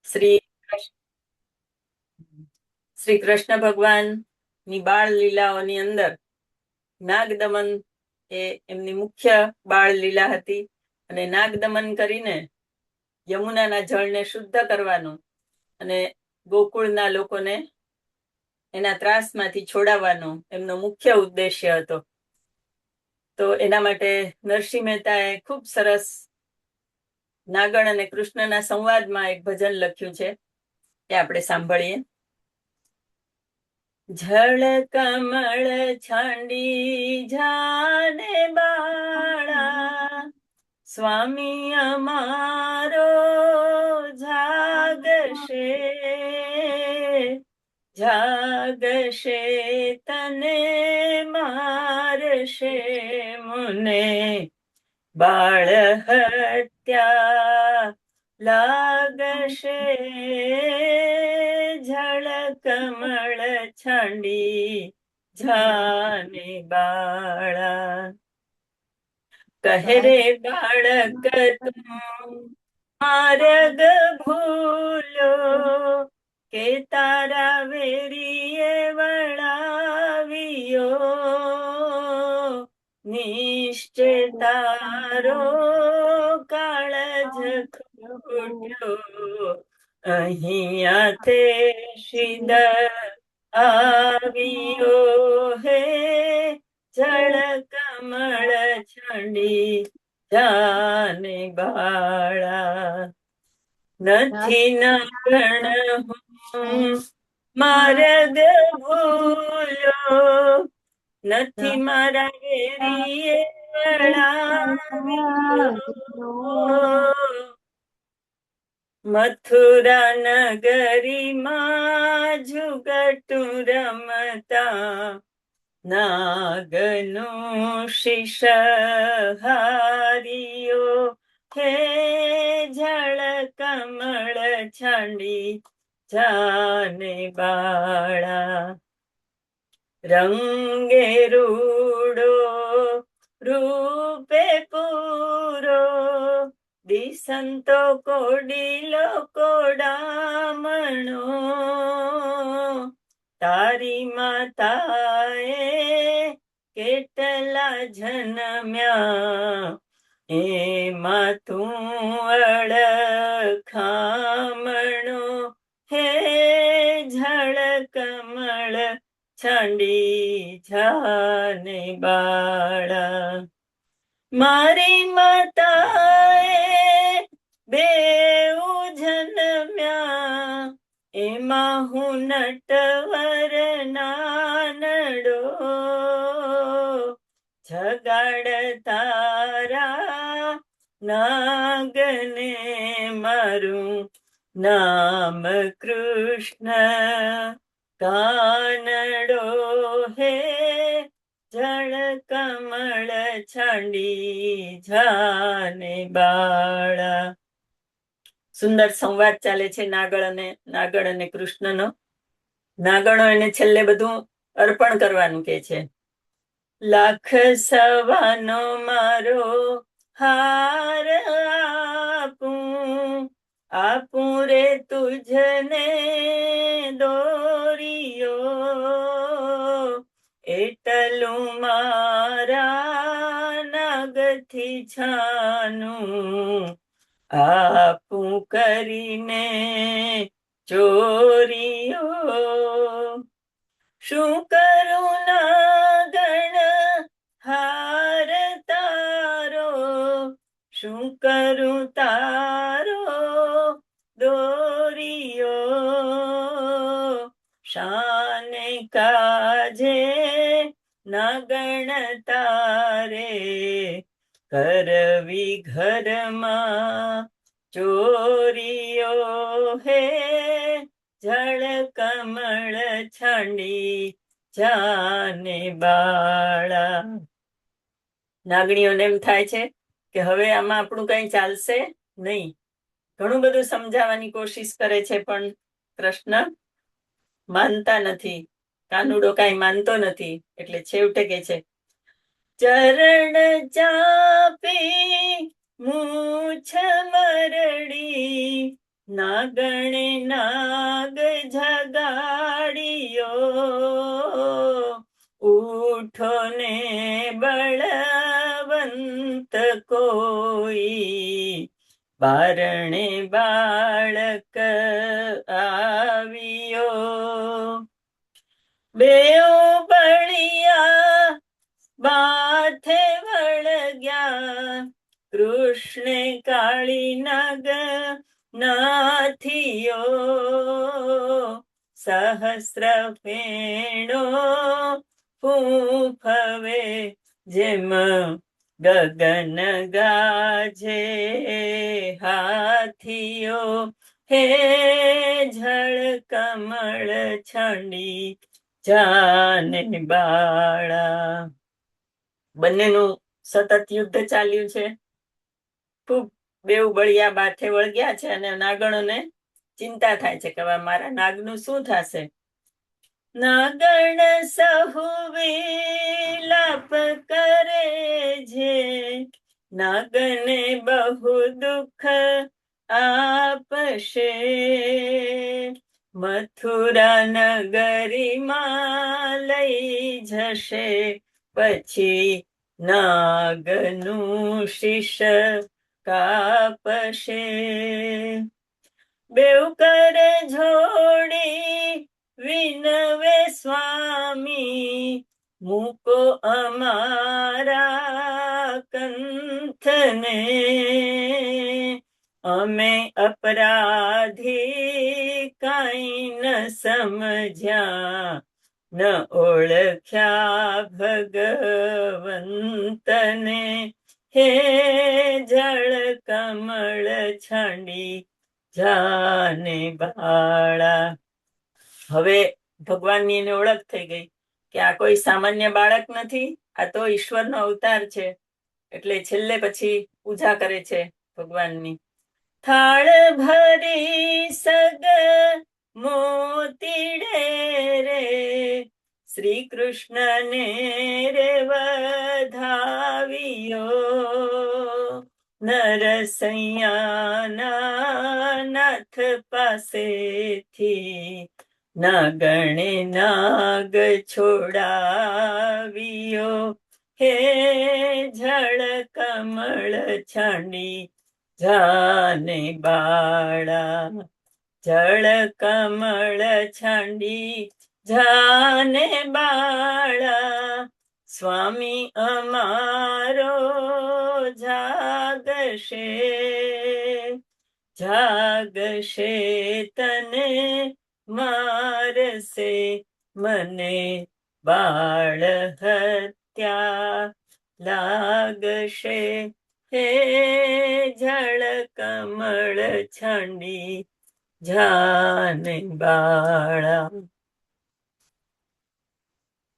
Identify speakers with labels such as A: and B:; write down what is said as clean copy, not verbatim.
A: શ્રી શ્રી કૃષ્ણ ભગવાન ની બાળ લીલાઓની અંદર નાગદમન એ એમની મુખ્ય બાળ લીલા હતી. અને નાગદમન કરીને યમુનાના જળને શુદ્ધ કરવાનું અને ગોકુળના લોકોને એના ત્રાસમાંથી છોડાવવાનો એમનો મુખ્ય ઉદ્દેશ્ય હતો. તો એના માટે નરસિંહ મહેતાએ ખૂબ સરસ નાગણ અને કૃષ્ણના સંવાદમાં એક ભજન લખ્યું છે, એ આપણે સાંભળીએ. જળ કમળ છાંડી જાને બાળા, સ્વામી અમારો જાગશે, જાગશે તને મારશે મુને, બાળ હત્યા લાગશે. જળ કમળ છાંડી જાને બાળા, કહે રે બાળક તું માર્ગ ભૂલો, કે તારા વેરીએ વળાવ્યો, નિશ્ચય તારો કાળજ ખૂટ્યો, અહીંયા તે શીદ આવ્યો હે. જળ કમળ છાંડી જાને બાળા, નથી નાગણ હું માર્ગ ભૂલ્યો, નથી મારા વેરીએ વળાવ્યો, મથુરા નગરીમાં જુગટું રમતા, નાગનું શીશ હાર્યો હે. જળ કમળ છાંડી જાને બાળા, રંગે રૂડો રૂપે પૂરો, દિસંતો કોડીલો કોડામણો, તારી માતાએ કેટલા જન્મ્યા, એમાં તું અળખામણો હે. જળ કમળ છાંડી જાને બાળા, મારી માતાએ બેઉ જન્મ્યા, એમાં હું નટવર નાનડો, જગાડ તારા નાગને મારું નામ કૃષ્ણ કાનડો હે. જળ કમળ છાંડી જાને બાળા. સુંદર સંવાદ ચાલે છે નાગળ અને કૃષ્ણનો. નાગણો એને છેલ્લે બધું અર્પણ કરવાનું કે છે. લાખ સવાનો મારો હાર આપું, આપું રે તુજને દોરિયો, એટલું મારા નાગથી છાનું, આપું કરીને ચોરીઓ. શું કરું નાગણ હાર તારો, શું કરું તારો દોરિયો, શાને કાજે નાગણ તારે, કરવી ઘરમાં ચોરીઓ હે. જળ કમળ છાંડી જાને બાળા. નાગણીઓને એમ થાય છે કે હવે આમાં આપણું કઈ ચાલશે નહીં. ઘણું બધું સમજાવવાની કોશિશ કરે છે, પણ કૃષ્ણ માનતા નથી. કાનુડો કઈ માનતો નથી, એટલે છેવટે કે છે, ચરણ ચાપી મૂછ મરડી, નાગણે નાગ જગાડ્યો, ઉઠો ને બળવંત કોઈ, બારણે બાળક આવ્યો. બેઉ બળિયા બાથે વળગ્યા, કૃષ્ણે કાળી નાગ નાથિયો, સહસ્ર ફેણો ફૂફવે, જેમ ગગન ગાજે હાથીઓ. હે જળ કમળ છંડી જાને બાળા. બંનેનું સતત યુદ્ધ ચાલ્યું છે. ખૂબ બેઉ બળિયા બાથે વળગ્યા છે અને નાગણોને ચિંતા થાય છે કે હવે મારા નાગનું શું થશે. નાગણ સહુ વિલાપ કરે છે, નાગને બહુ દુઃખ આપશે, મથુરા નગરીમાં લઈ જશે, પછી નાગનું શીશ કાપશે. બેઉ કર જોડી વિનવે સ્વામી, મૂકો અમારા કંથને, અમે અપરાધી કાંઈ ન સમજ્યા, ન ઓળખ્યા ભગવંતને. હે જળ કમળ છંડી જાને બાળા. હવે ભગવાનની એને ઓળખ થઈ ગઈ કે આ કોઈ સામાન્ય બાળક નથી, આ તો ઈશ્વરનો અવતાર છે. એટલે છેલ્લે પછી પૂજા કરે છે ભગવાનની. થાળ ભરી સગ મોતીડે રે, શ્રી કૃષ્ણને રે વધાવ્યો, નરસૈયાના નાથ પાસેથી નાગણે નાગ છોડાવ્યો. હે જળ કમળ છાંડી જાને બાળા, જળ કમળ છાંડી જાને બાળા, સ્વામી અમારો જાગશે, જાગશે તને મારશે, મને બાળ હત્યા લાગશે. હે જળ કમળ છંડી જાને બાળા.